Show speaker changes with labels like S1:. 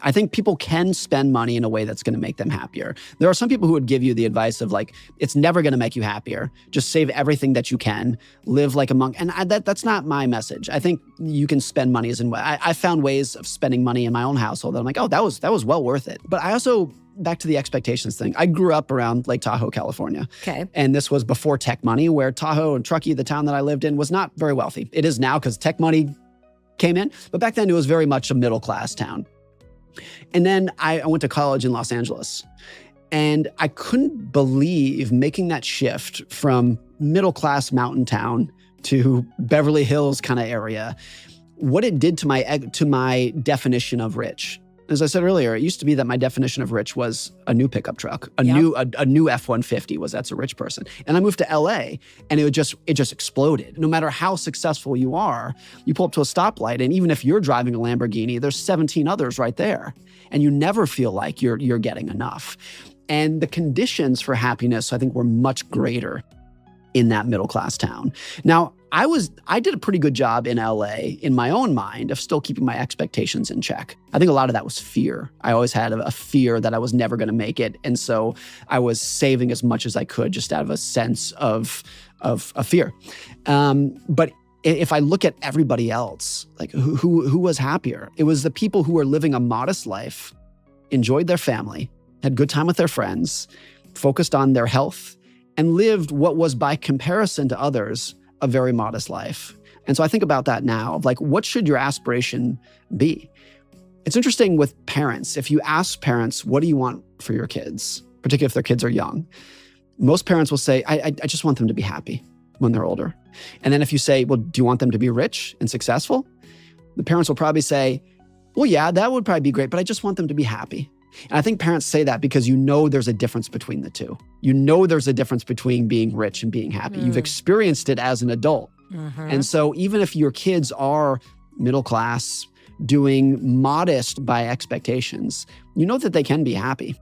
S1: I think people can spend money in a way that's going to make them happier. There are some people who would give you the advice of like, it's never going to make you happier. Just save everything that you can, live like a monk. And that's not my message. I think you can spend money as in way. I found ways of spending money in my own household that I'm like, oh, that was well worth it. But I also, back to the expectations thing, I grew up around Lake Tahoe, California.
S2: Okay.
S1: And this was before tech money, where Tahoe and Truckee, the town that I lived in, was not very wealthy. It is now because tech money came in. But back then it was very much a middle-class town. And then I went to college in Los Angeles, and I couldn't believe making that shift from middle-class mountain town to Beverly Hills kind of area, what it did to my definition of rich. As I said earlier, it used to be that my definition of rich was a new pickup truck, a new F-150 that's a rich person. And I moved to LA, and it just exploded. No matter how successful you are, you pull up to a stoplight, and even if you're driving a Lamborghini, there's 17 others right there. And you never feel like you're getting enough. And the conditions for happiness, I think, were much greater in that middle-class town. Now, I did a pretty good job in LA in my own mind of still keeping my expectations in check. I think a lot of that was fear. I always had a fear that I was never going to make it. And so I was saving as much as I could just out of a sense of fear. But if I look at everybody else, like who was happier? It was the people who were living a modest life, enjoyed their family, had good time with their friends, focused on their health, and lived what was by comparison to others a very modest life. And so I think about that now, of like, what should your aspiration be? It's interesting with parents. If you ask parents, what do you want for your kids, particularly if their kids are young? Most parents will say, I just want them to be happy when they're older. And then if you say, well, do you want them to be rich and successful? The parents will probably say, well, yeah, that would probably be great, but I just want them to be happy. And I think parents say that because you know there's a difference between the two. You know there's a difference between being rich and being happy. You've experienced it as an adult. And so even if your kids are middle class, doing modest by expectations, you know that they can be happy.